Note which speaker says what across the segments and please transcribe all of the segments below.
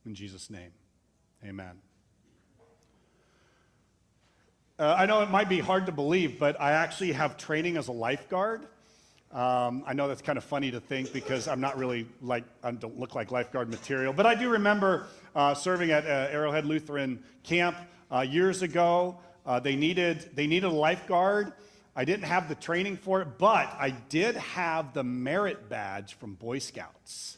Speaker 1: In Jesus' name, amen. I know it might be hard to believe, but I actually have training as a lifeguard. I know that's kind of funny to think because I'm not really I don't look like lifeguard material, but I do remember serving at Arrowhead Lutheran Camp years ago. They needed a lifeguard. I didn't have the training for it, but I did have the merit badge from Boy Scouts.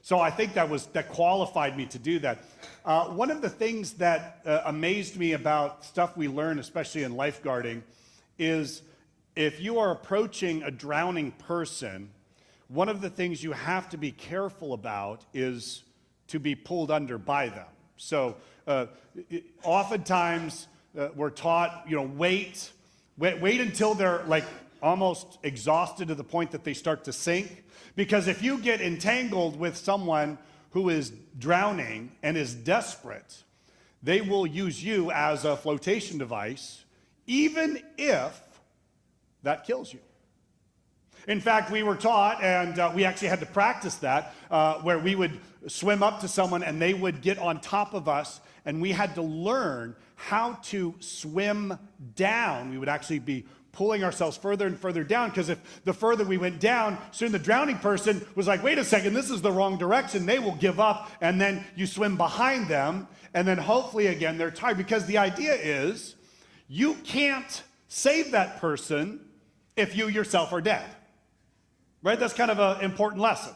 Speaker 1: So I think that qualified me to do that. One of the things that amazed me about stuff we learn, especially in lifeguarding, is if you are approaching a drowning person, one of the things you have to be careful about is to be pulled under by them. So oftentimes we're taught, wait until they're like almost exhausted to the point that they start to sink. Because if you get entangled with someone who is drowning and is desperate, they will use you as a flotation device, even if that kills you. In fact, we were taught, and we actually had to practice that, where we would swim up to someone and they would get on top of us, and we had to learn how to swim down. We would actually be pulling ourselves further and further down, because if the further we went down, soon the drowning person was like, wait a second, this is the wrong direction. They will give up, and then you swim behind them, and then hopefully again they're tired, because the idea is you can't save that person if you yourself are dead. Right? That's kind of an important lesson.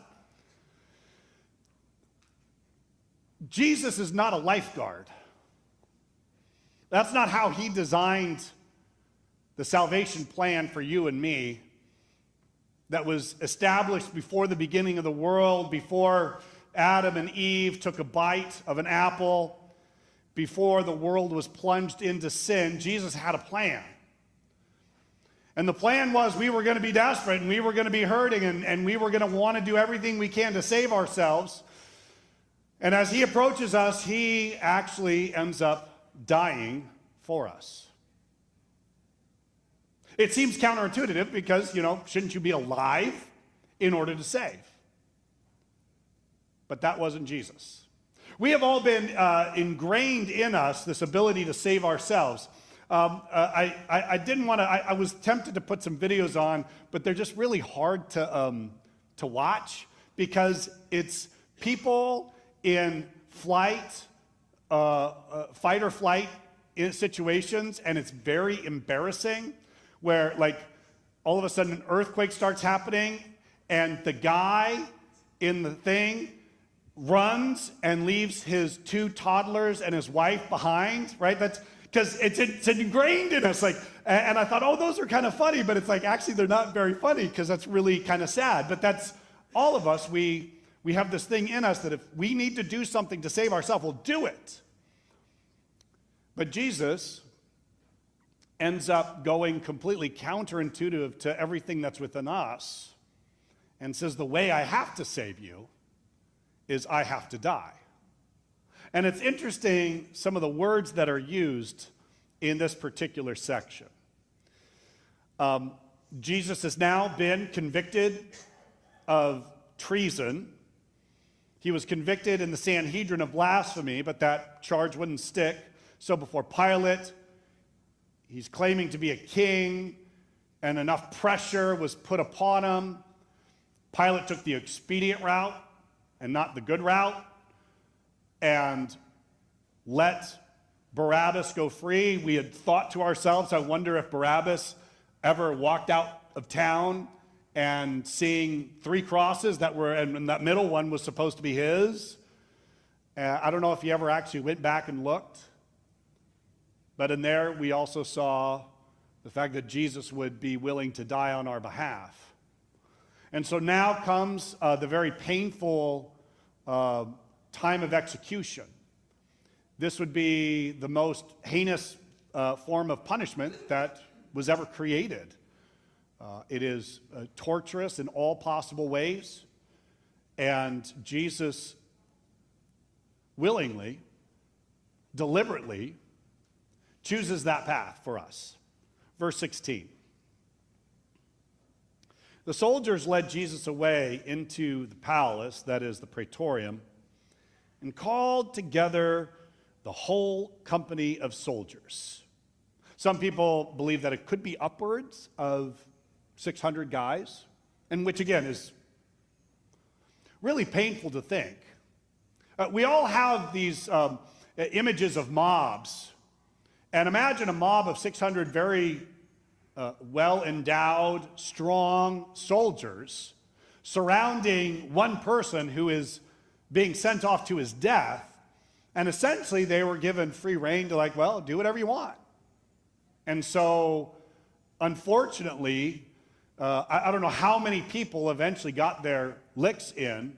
Speaker 1: Jesus is not a lifeguard. That's not how he designed the salvation plan for you and me that was established before the beginning of the world, before Adam and Eve took a bite of an apple, before the world was plunged into sin. Jesus had a plan. And the plan was we were going to be desperate, and we were going to be hurting, and we were going to want to do everything we can to save ourselves. And as he approaches us, he actually ends up dying for us. It seems counterintuitive because, shouldn't you be alive in order to save? But that wasn't Jesus. We have all been ingrained in us this ability to save ourselves. I didn't want to, I was tempted to put some videos on, but they're just really hard to watch, because it's people in fight or flight in situations, and it's very embarrassing, where all of a sudden an earthquake starts happening, and the guy in the thing runs and leaves his 2 toddlers and his wife behind, right? That's because it's ingrained in us. And I thought, oh, those are kind of funny, but it's actually they're not very funny, because that's really kind of sad. But that's all of us. We have this thing in us that if we need to do something to save ourselves, we'll do it. But Jesus ends up going completely counterintuitive to everything that's within us, and says the way I have to save you is I have to die. And it's interesting some of the words that are used in this particular section. Jesus has now been convicted of treason. He was convicted in the Sanhedrin of blasphemy, but that charge wouldn't stick. So before Pilate, he's claiming to be a king, and enough pressure was put upon him. Pilate took the expedient route and not the good route, and let Barabbas go free. We had thought to ourselves, I wonder if Barabbas ever walked out of town and seeing 3 crosses and that middle one was supposed to be his. I don't know if he ever actually went back and looked. But in there, we also saw the fact that Jesus would be willing to die on our behalf. And so now comes the very painful time of execution. This would be the most heinous form of punishment that was ever created. It is torturous in all possible ways, and Jesus willingly, deliberately chooses that path for us. Verse 16. The soldiers led Jesus away into the palace, that is the praetorium, and called together the whole company of soldiers. Some people believe that it could be upwards of 600 guys, and which again is really painful to think. We all have these images of mobs, and imagine a mob of 600 very well-endowed, strong soldiers surrounding one person who is being sent off to his death, and essentially they were given free rein to well, do whatever you want. And so, unfortunately, I don't know how many people eventually got their licks in.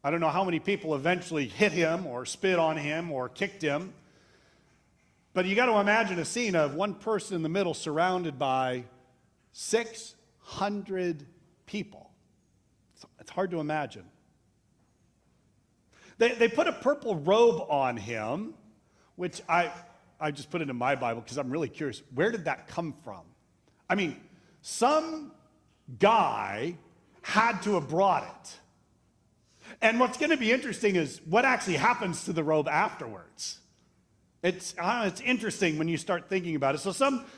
Speaker 1: I don't know how many people eventually hit him or spit on him or kicked him. But you got to imagine a scene of one person in the middle surrounded by 600 people. It's hard to imagine. They put a purple robe on him, which I just put it in my Bible because I'm really curious. Where did that come from? I mean, some guy had to have brought it. And what's going to be interesting is what actually happens to the robe afterwards. It's interesting when you start thinking about it. So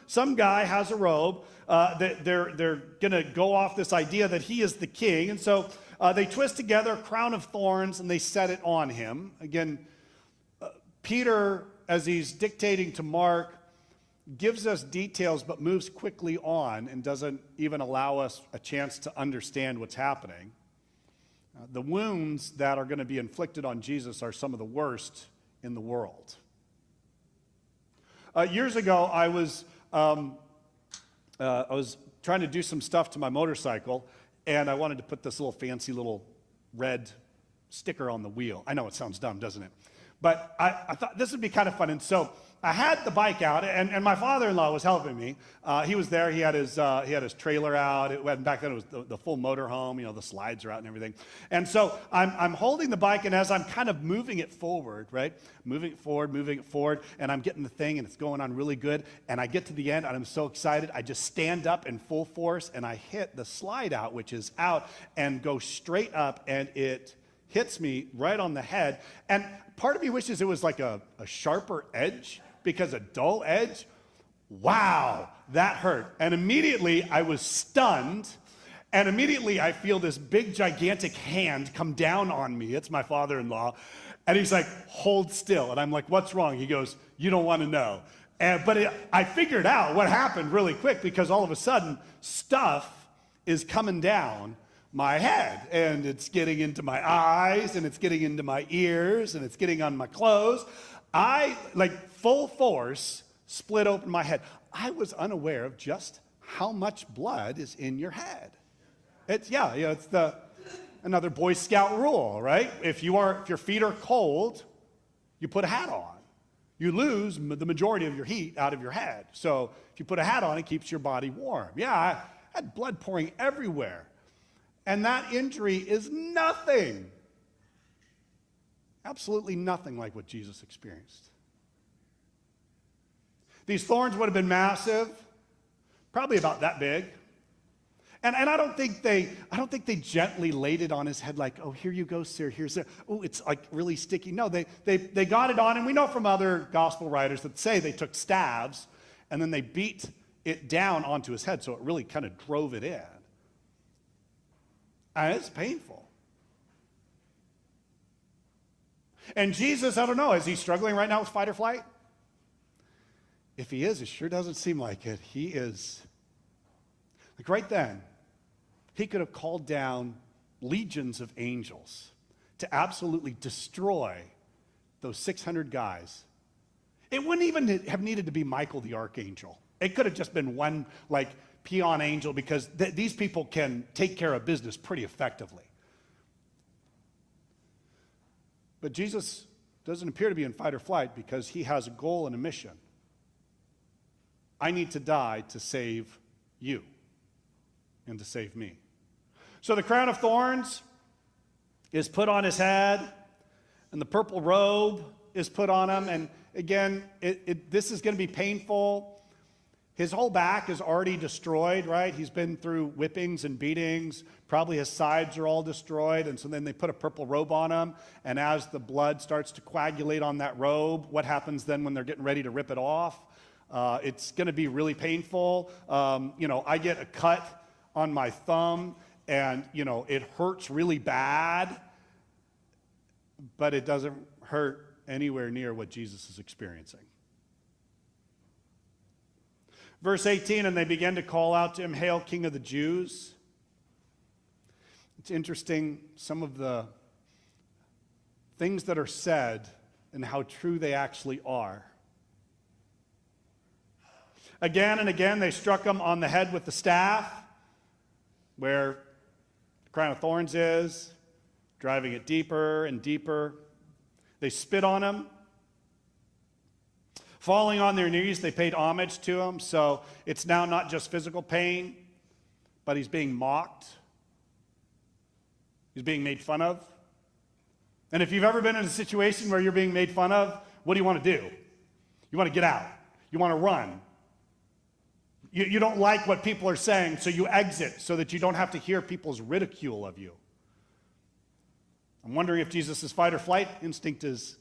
Speaker 1: some guy has a robe. They're going to go off this idea that he is the king. And so they twist together a crown of thorns and they set it on him. Again, Peter, as he's dictating to Mark, gives us details but moves quickly on and doesn't even allow us a chance to understand what's happening. The wounds that are going to be inflicted on Jesus are some of the worst in the world. Years ago, I was trying to do some stuff to my motorcycle, and I wanted to put this little fancy little red sticker on the wheel. I know it sounds dumb, doesn't it? But I thought this would be kind of fun, and so I had the bike out, and my father-in-law was helping me. He was there. He had his trailer out. Back then, it was the full motorhome. The slides are out and everything. And so I'm holding the bike, and as I'm kind of moving it forward, right, moving it forward, and I'm getting the thing, and it's going on really good. And I get to the end, and I'm so excited. I just stand up in full force, and I hit the slide out, which is out, and go straight up, and it hits me right on the head. And part of me wishes it was like a sharper edge, because a dull edge, wow, that hurt. And immediately I was stunned, and immediately I feel this big, gigantic hand come down on me. It's my father-in-law. And he's like, hold still. And I'm like, what's wrong? He goes, you don't want to know. But I figured out what happened really quick, because all of a sudden, stuff is coming down my head, and it's getting into my eyes, and it's getting into my ears, and it's getting on my clothes. I, full force, split open my head. I was unaware of just how much blood is in your head. It's another Boy Scout rule, right? If your feet are cold, you put a hat on. You lose the majority of your heat out of your head. So if you put a hat on, it keeps your body warm. Yeah, I had blood pouring everywhere. And that injury is nothing, absolutely nothing like what Jesus experienced. These thorns would have been massive, probably about that big. And I don't think they gently laid it on his head like, oh, here you go, sir, here's it. Oh, it's like really sticky. No, they got it on, and we know from other gospel writers that say they took stabs and then they beat it down onto his head, so it really kind of drove it in. And it's painful. And Jesus, I don't know, is he struggling right now with fight or flight? If he is, it sure doesn't seem like it. He is. Right then, he could have called down legions of angels to absolutely destroy those 600 guys. It wouldn't even have needed to be Michael the archangel. It could have just been one, peon angel, because these people can take care of business pretty effectively. But Jesus doesn't appear to be in fight or flight because he has a goal and a mission. I need to die to save you and to save me. So the crown of thorns is put on his head, and the purple robe is put on him. And again, this is going to be painful. His whole back is already destroyed, right? He's been through whippings and beatings. Probably his sides are all destroyed. And so then they put a purple robe on him. And as the blood starts to coagulate on that robe, what happens then when they're getting ready to rip it off? It's going to be really painful. I get a cut on my thumb, and, it hurts really bad. But it doesn't hurt anywhere near what Jesus is experiencing. Verse 18, and they began to call out to him, "Hail, King of the Jews." It's interesting, some of the things that are said and how true they actually are. Again and again, they struck him on the head with the staff, where the crown of thorns is, driving it deeper and deeper. They spit on him. Falling on their knees, they paid homage to him. So it's now not just physical pain, but he's being mocked. He's being made fun of. And if you've ever been in a situation where you're being made fun of, what do you want to do? You want to get out. You want to run. You don't like what people are saying, so you exit so that you don't have to hear people's ridicule of you. I'm wondering if Jesus' fight or flight instinct is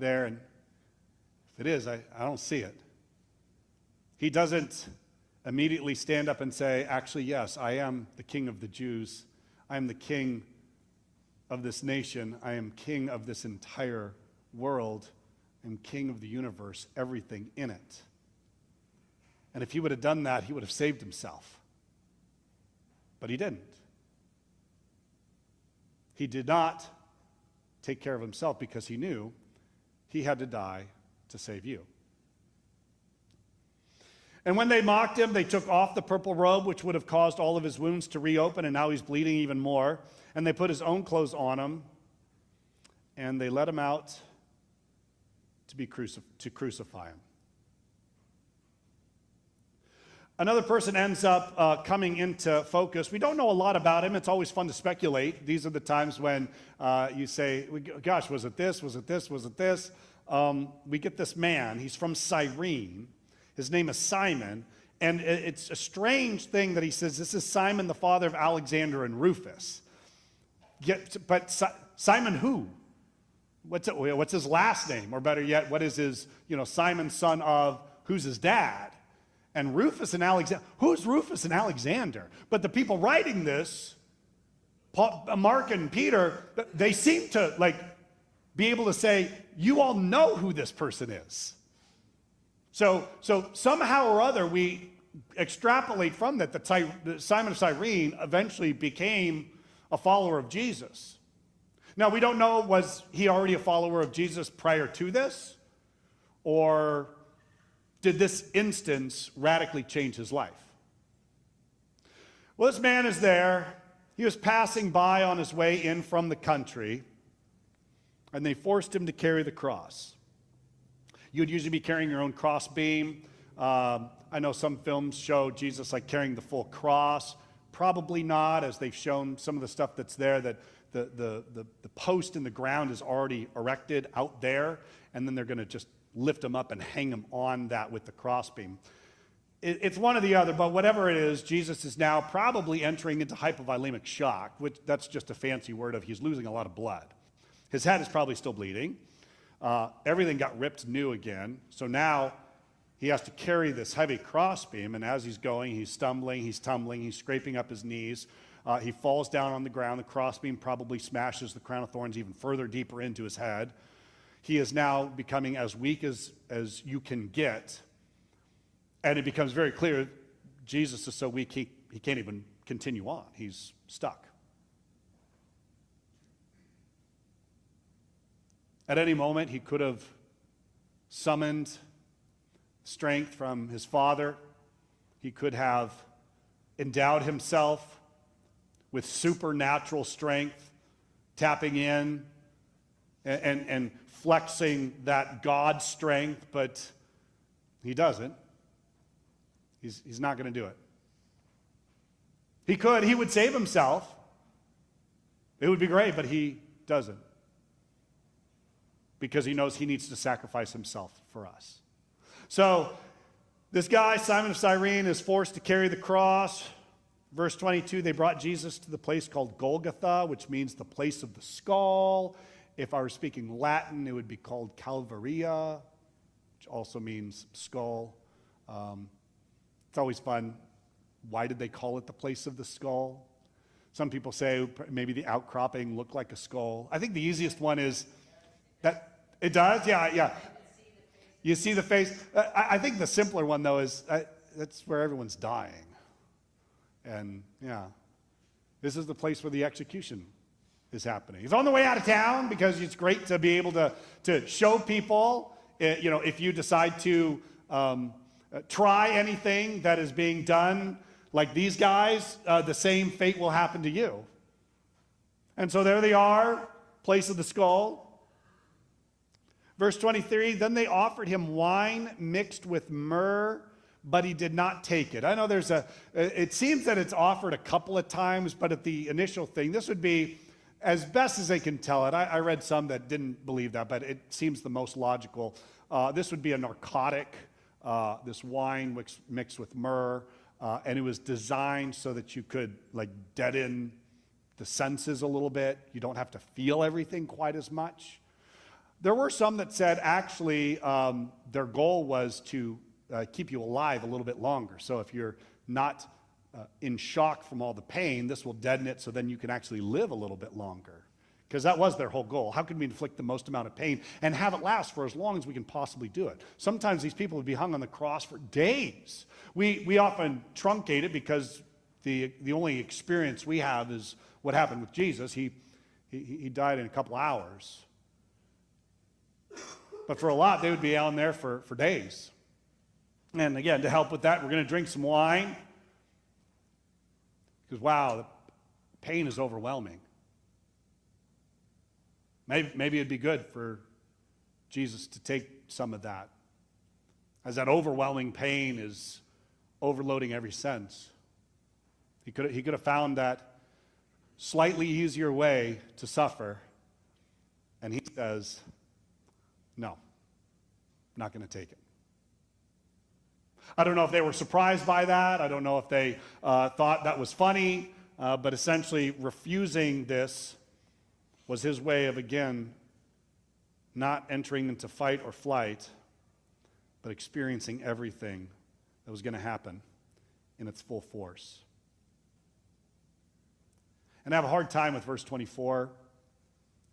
Speaker 1: there, and if it is, I don't see it. He doesn't immediately stand up and say, actually, yes, I am the King of the Jews. I am the King of this nation. I am King of this entire world. I am King of the universe, everything in it. And if he would have done that, he would have saved himself. But he didn't. He did not take care of himself because he knew he had to die to save you. And when they mocked him, they took off the purple robe, which would have caused all of his wounds to reopen, and now he's bleeding even more. And they put his own clothes on him, and they let him out to crucify him. Another person ends up coming into focus. We don't know a lot about him. It's always fun to speculate. These are the times when you say, gosh, was it this? Was it this? Was it this? We get this man. He's from Cyrene. His name is Simon. And it's a strange thing that he says, this is Simon, the father of Alexander and Rufus. But Simon who? What's his last name? Or better yet, what is his, Simon, son of, who's his dad? And Rufus and Alexander. Who's Rufus and Alexander? But the people writing this, Mark and Peter, they seem to be able to say, you all know who this person is. So somehow or other, we extrapolate from that Simon of Cyrene eventually became a follower of Jesus. Now, we don't know, was he already a follower of Jesus prior to this? Or did this instance radically change his life? Well, this man is there. He was passing by on his way in from the country, and they forced him to carry the cross. You would usually be carrying your own cross beam. I know some films show Jesus carrying the full cross. Probably not, as they've shown some of the stuff that's there, that the post in the ground is already erected out there, and then they're going to just lift him up and hang him on that with the crossbeam. It's one or the other, but whatever it is, Jesus is now probably entering into hypovolemic shock, which that's just a fancy word of he's losing a lot of blood. His head is probably still bleeding. Everything got ripped new again. So now he has to carry this heavy crossbeam, and as he's going, he's stumbling, he's tumbling, he's scraping up his knees. He falls down on the ground. The crossbeam probably smashes the crown of thorns even further deeper into his head. He is now becoming as weak as you can get. And it becomes very clear Jesus is so weak he can't even continue on. He's stuck. At any moment, he could have summoned strength from his Father. He could have endowed himself with supernatural strength, tapping in and flexing that God strength, but he doesn't. He's not going to do it. He would save himself. It would be great, but he doesn't. Because he knows he needs to sacrifice himself for us. So This guy, Simon of Cyrene, is forced to carry the cross. Verse 22, they brought Jesus to the place called Golgotha, which means the place of the skull. If I were speaking Latin, it would be called Calvaria, which also means skull. It's always fun. Why did they call it the place of the skull? Some people say maybe the outcropping looked like a skull. I think the easiest one is that it does. Yeah. You see the face. I think the simpler one, though, is that's where everyone's dying. And, yeah, this is the place where the execution is happening. It's on the way out of town because it's great to be able to show people, if you decide to try anything that is being done like these guys, the same fate will happen to you. And so there they are, place of the skull. Verse 23, then they offered him wine mixed with myrrh, but he did not take it. I know it seems that it's offered a couple of times, but at the initial thing, this would be, as best as they can tell it, I read some that didn't believe that, but it seems the most logical. This would be a narcotic, this wine mixed with myrrh, and it was designed so that you could deaden the senses a little bit. You don't have to feel everything quite as much. There were some that said actually their goal was to keep you alive a little bit longer. So if you're not in shock from all the pain, this will deaden it so then you can actually live a little bit longer. Because that was their whole goal. How can we inflict the most amount of pain and have it last for as long as we can possibly do it? Sometimes these people would be hung on the cross for days. We often truncate it because the only experience we have is what happened with Jesus. He died in a couple hours. But for a lot, they would be out there for days. And again, to help with that, we're going to drink some wine. Because, wow, the pain is overwhelming. Maybe it'd be good for Jesus to take some of that, as that overwhelming pain is overloading every sense. He could have found that slightly easier way to suffer, and he says, no, I'm not going to take it. I don't know if they were surprised by that. I don't know if they thought that was funny, but essentially refusing this was his way of, again, not entering into fight or flight, but experiencing everything that was going to happen in its full force. And I have a hard time with verse 24.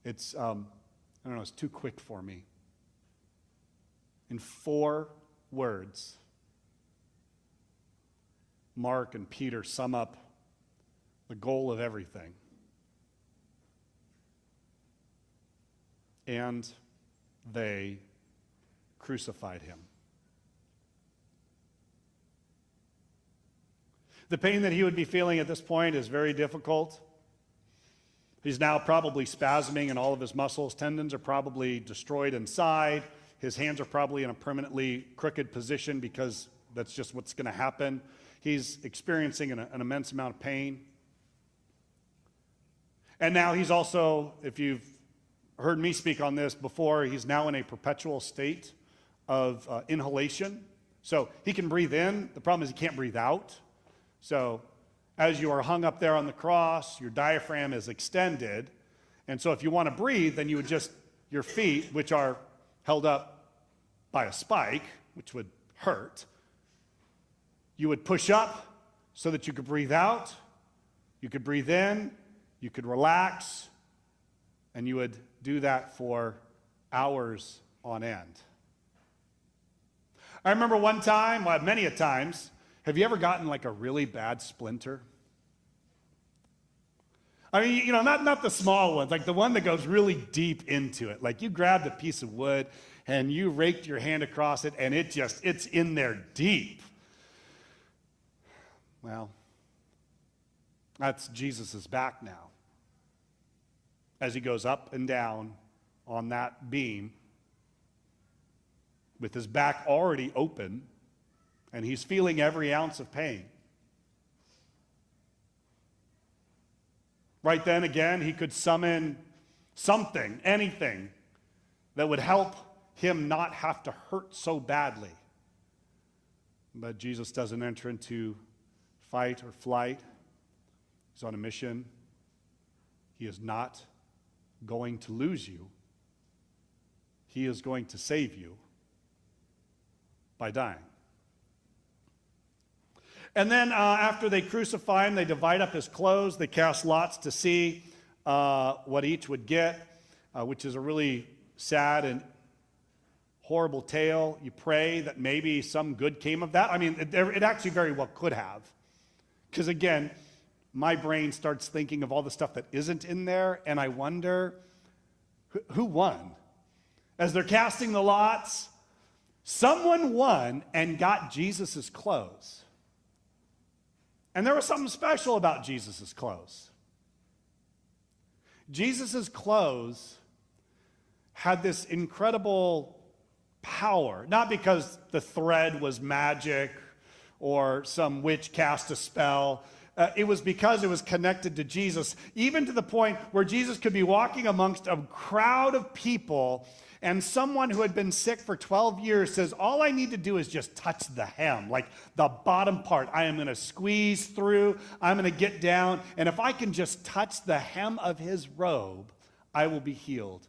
Speaker 1: It's, it's too quick for me. In 4 words, Mark and Peter sum up the goal of everything. And they crucified him. The pain that he would be feeling at this point is very difficult. He's now probably spasming in all of his muscles. Tendons are probably destroyed inside. His hands are probably in a permanently crooked position because that's just what's going to happen. He's experiencing an immense amount of pain. And now he's also, if you've heard me speak on this before, he's now in a perpetual state of inhalation. So he can breathe in. The problem is he can't breathe out. So as you are hung up there on the cross, your diaphragm is extended. And so if you want to breathe, then you would just, your feet, which are held up by a spike, which would hurt, you would push up so that you could breathe out, you could breathe in, you could relax, and you would do that for hours on end. I remember one time, well, many a times, have you ever gotten like a really bad splinter? I mean, not the small ones, like the one that goes really deep into it. Like you grabbed a piece of wood and you raked your hand across it and it's in there deep. Well, that's Jesus' back now. As he goes up and down on that beam with his back already open, and he's feeling every ounce of pain. Right then, again, he could summon something, anything, that would help him not have to hurt so badly. But Jesus doesn't enter into fight or flight. He's on a mission. He is not going to lose you. He is going to save you by dying. And then after they crucify him, they divide up his clothes. They cast lots to see what each would get, which is a really sad and horrible tale. You pray that maybe some good came of that. I mean, it actually very well could have. Because again, my brain starts thinking of all the stuff that isn't in there, and I wonder, who won? As they're casting the lots, someone won and got Jesus' clothes. And there was something special about Jesus' clothes. Jesus' clothes had this incredible power, not because the thread was magic or some witch cast a spell. It was because it was connected to Jesus, even to the point where Jesus could be walking amongst a crowd of people, and someone who had been sick for 12 years says, all I need to do is just touch the hem, like the bottom part. I am going to squeeze through. I'm going to get down. And if I can just touch the hem of his robe, I will be healed.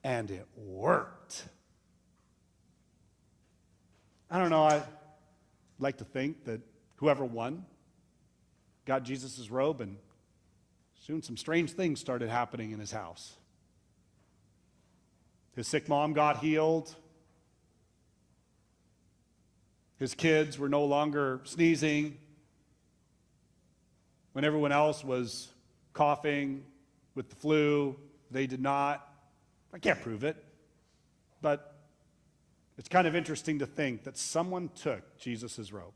Speaker 1: And it worked. I don't know. I'd like to think that whoever won got Jesus' robe, and soon some strange things started happening in his house. His sick mom got healed. His kids were no longer sneezing. When everyone else was coughing with the flu, they did not. I can't prove it, but it's kind of interesting to think that someone took Jesus' robe.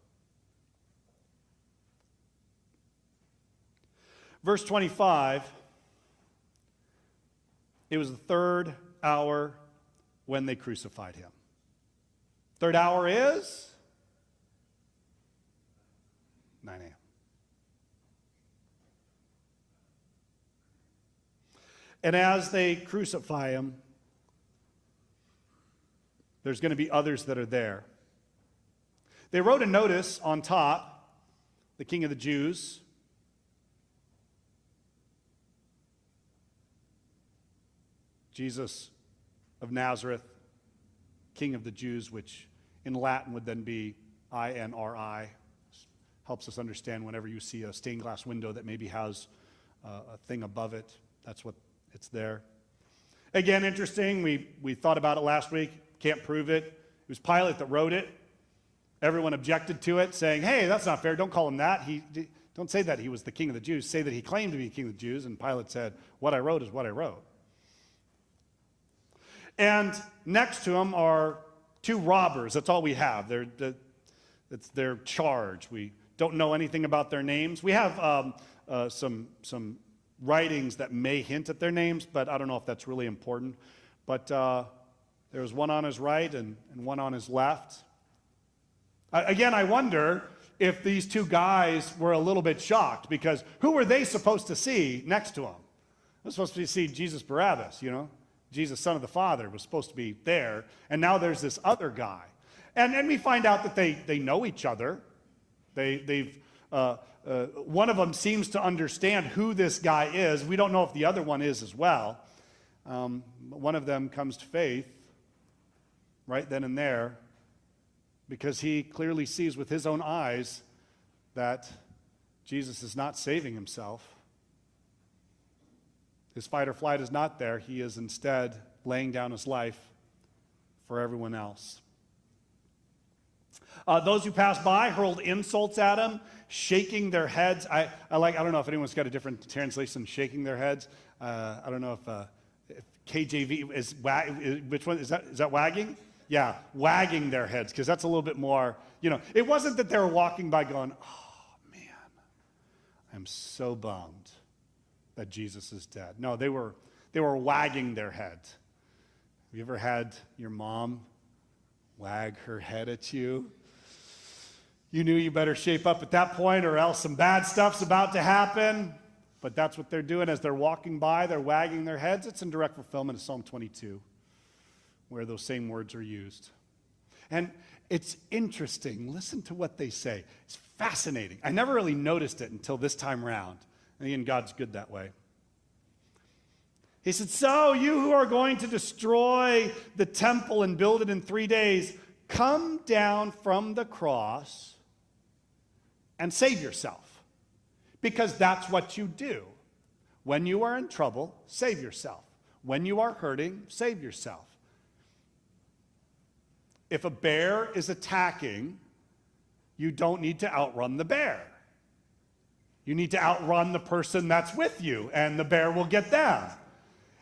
Speaker 1: Verse 25, it was the third hour when they crucified him. Third hour is 9 a.m. And as they crucify him, there's going to be others that are there. They wrote a notice on top, the King of the Jews. Jesus of Nazareth, King of the Jews, which in Latin would then be INRI. Helps us understand whenever you see a stained glass window that maybe has a thing above it. That's what it's there. Again, interesting. We thought about it last week. Can't prove it. It was Pilate that wrote it. Everyone objected to it, saying, hey, that's not fair. Don't call him that. Don't say that he was the King of the Jews. Say that he claimed to be King of the Jews. And Pilate said, what I wrote is what I wrote. And next to him are two robbers. That's all we have. It's their charge. We don't know anything about their names. We have some writings that may hint at their names, but I don't know if that's really important. But there was one on his right and one on his left. Again, I wonder if these two guys were a little bit shocked, because who were they supposed to see next to him? They're supposed to see Jesus Barabbas, you know? Jesus, son of the Father, was supposed to be there, and now there's this other guy. And we find out that they know each other. One of them seems to understand who this guy is. We don't know if the other one is as well. One of them comes to faith right then and there, because he clearly sees with his own eyes that Jesus is not saving himself. His fight or flight is not there. He is instead laying down his life for everyone else. Those who passed by hurled insults at him, shaking their heads. I don't know if anyone's got a different translation, shaking their heads. I don't know if KJV is, which one, is that wagging? Yeah, wagging their heads, because that's a little bit more, it wasn't that they were walking by going, oh man, I'm so bummed that Jesus is dead. No, they were wagging their heads. Have you ever had your mom wag her head at you? You knew you better shape up at that point, or else some bad stuff's about to happen. But that's what they're doing as they're walking by. They're wagging their heads. It's in direct fulfillment of Psalm 22, where those same words are used. And it's interesting. Listen to what they say. It's fascinating. I never really noticed it until this time around. And God's good that way. He said, so you who are going to destroy the temple and build it in 3 days, come down from the cross and save yourself. Because that's what you do. When you are in trouble, save yourself. When you are hurting, save yourself. If a bear is attacking, you don't need to outrun the bear. You need to outrun the person that's with you, and the bear will get them.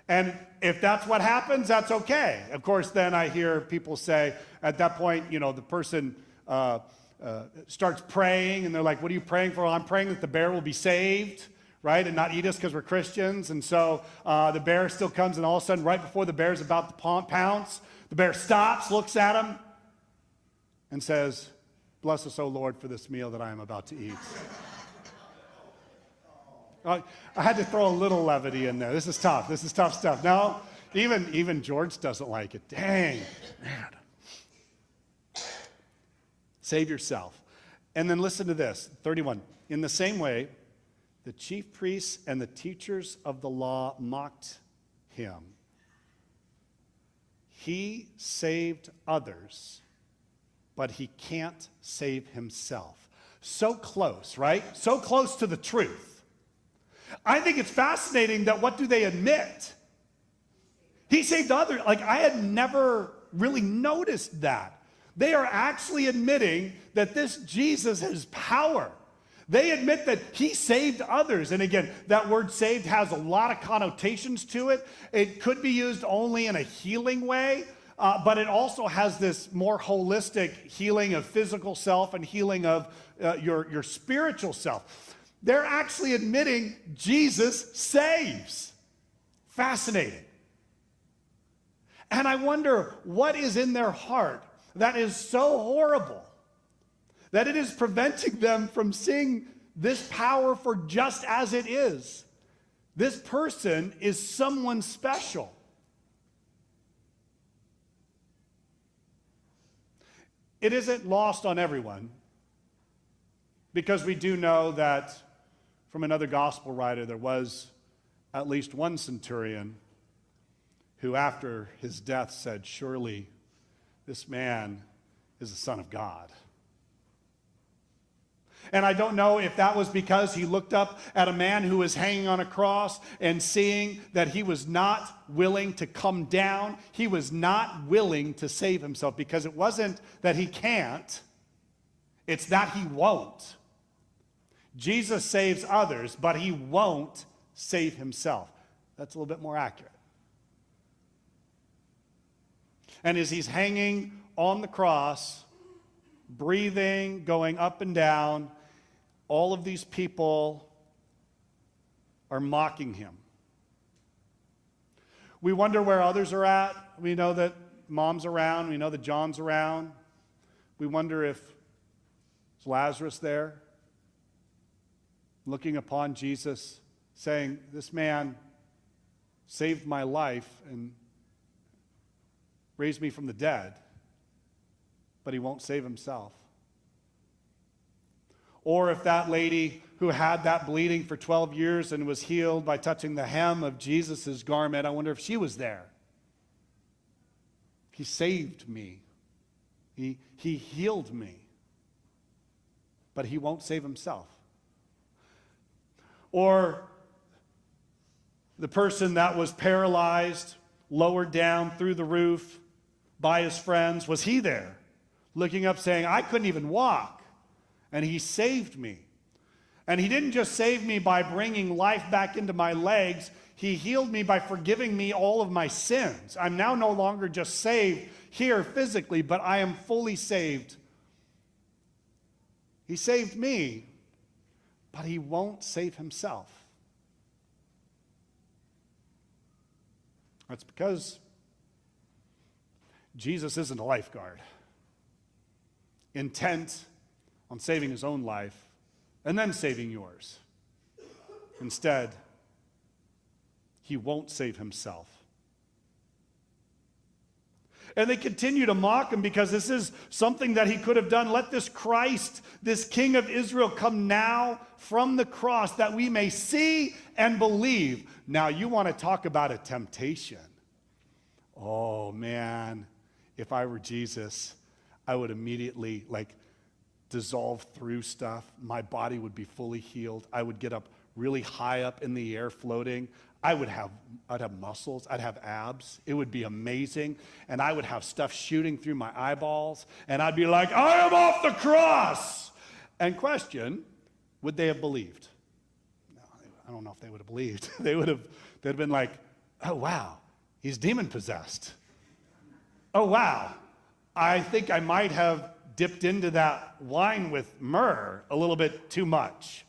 Speaker 1: And if that's what happens, that's okay. Of course, then I hear people say, at that point, the person starts praying, and they're like, what are you praying for? Well, I'm praying that the bear will be saved, right, and not eat us because we're Christians. And so the bear still comes, and all of a sudden, right before the bear's about to pounce, the bear stops, looks at him, and says, bless us, O Lord, for this meal that I am about to eat. I had to throw a little levity in there. This is tough. This is tough stuff. No, even George doesn't like it. Dang, man. Save yourself. And then listen to this, 31. In the same way, the chief priests and the teachers of the law mocked him. He saved others, but he can't save himself. So close, right? So close to the truth. I think it's fascinating that what do they admit? He saved others. Like, I had never really noticed that. They are actually admitting that this Jesus has power. They admit that he saved others. And again, that word saved has a lot of connotations to it. It could be used only in a healing way, but it also has this more holistic healing of physical self and healing of your spiritual self. They're actually admitting Jesus saves. Fascinating. And I wonder what is in their heart that is so horrible that it is preventing them from seeing this power for just as it is. This person is someone special. It isn't lost on everyone, because we do know that from another gospel writer, there was at least one centurion who, after his death, said, surely this man is the Son of God. And I don't know if that was because he looked up at a man who was hanging on a cross and seeing that he was not willing to come down. He was not willing to save himself, because it wasn't that he can't, it's that he won't. Jesus saves others, but he won't save himself. That's a little bit more accurate. And as he's hanging on the cross, breathing, going up and down, all of these people are mocking him. We wonder where others are at. We know that Mom's around. We know that John's around. We wonder if is Lazarus there, looking upon Jesus, saying, this man saved my life and raised me from the dead, but he won't save himself. Or if that lady who had that bleeding for 12 years and was healed by touching the hem of Jesus' garment, I wonder if she was there. He saved me. He healed me, but he won't save himself. Or the person that was paralyzed, lowered down through the roof by his friends, was he there, looking up saying, I couldn't even walk, and he saved me. And he didn't just save me by bringing life back into my legs, he healed me by forgiving me all of my sins. I'm now no longer just saved here physically, but I am fully saved. He saved me, but he won't save himself. That's because Jesus isn't a lifeguard, intent on saving his own life and then saving yours. Instead, he won't save himself. And they continue to mock him because this is something that he could have done. Let this Christ, this King of Israel, come now from the cross that we may see and believe. Now, you want to talk about a temptation. Oh, man, if I were Jesus, I would immediately, dissolve through stuff. My body would be fully healed. I would get up really high up in the air floating. I'd have muscles. I'd have abs. It would be amazing. And I would have stuff shooting through my eyeballs. And I'd be like, I am off the cross. And question, would they have believed? No, I don't know if they would have believed. They'd have been like, oh, wow, he's demon possessed. Oh, wow, I think I might have dipped into that wine with myrrh a little bit too much.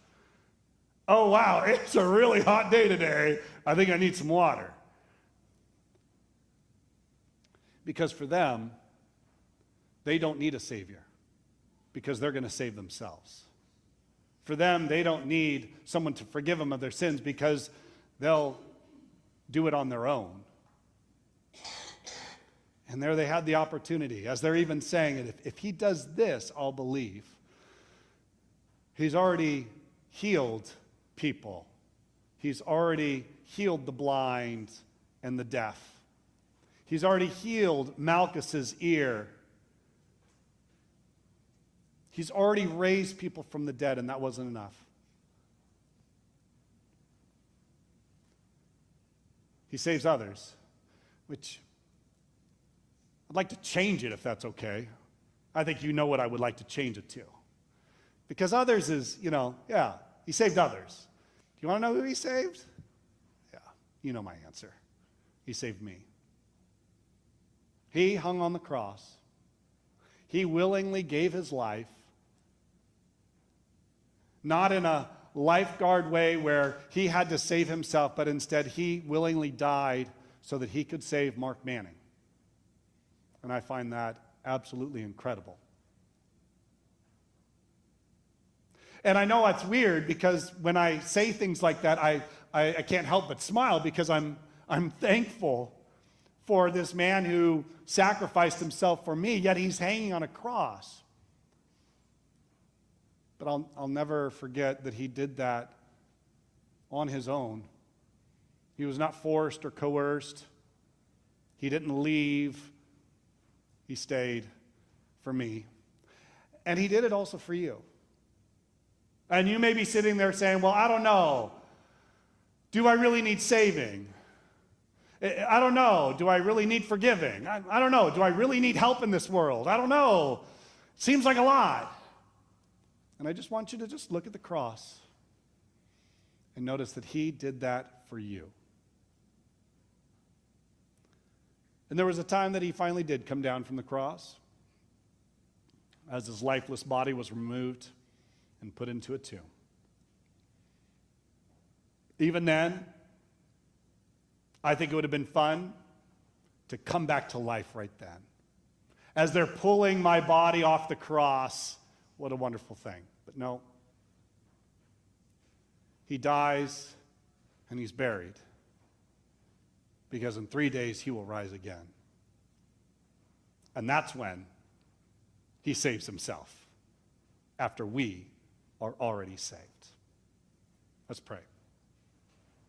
Speaker 1: Oh, wow, it's a really hot day today. I think I need some water. Because for them, they don't need a Savior because they're going to save themselves. For them, they don't need someone to forgive them of their sins because they'll do it on their own. And there they had the opportunity, as they're even saying it, if he does this, I'll believe. He's already healed people. He's already healed the blind and the deaf. He's already healed Malchus's ear. He's already raised people from the dead, and that wasn't enough. He saves others, which I'd like to change it if that's okay. I think you know what I would like to change it to. Because others is, he saved others. Do you want to know who he saved? Yeah, you know my answer. He saved me. He hung on the cross. He willingly gave his life, not in a lifeguard way where he had to save himself, but instead he willingly died so that he could save Mark Manning. And I find that absolutely incredible. And I know it's weird because when I say things like that, I can't help but smile because I'm thankful for this man who sacrificed himself for me, yet he's hanging on a cross. But I'll never forget that he did that on his own. He was not forced or coerced. He didn't leave. He stayed for me. And he did it also for you. And you may be sitting there saying, well, I don't know. Do I really need saving? I don't know. Do I really need forgiving? I don't know. Do I really need help in this world? I don't know. Seems like a lot. And I just want you to just look at the cross and notice that he did that for you. And there was a time that he finally did come down from the cross as his lifeless body was removed and put into a tomb. Even then, I think it would have been fun to come back to life right then. As they're pulling my body off the cross, what a wonderful thing. But no, he dies and he's buried. Because in 3 days he will rise again. And that's when he saves himself, after we are already saved. Let's pray.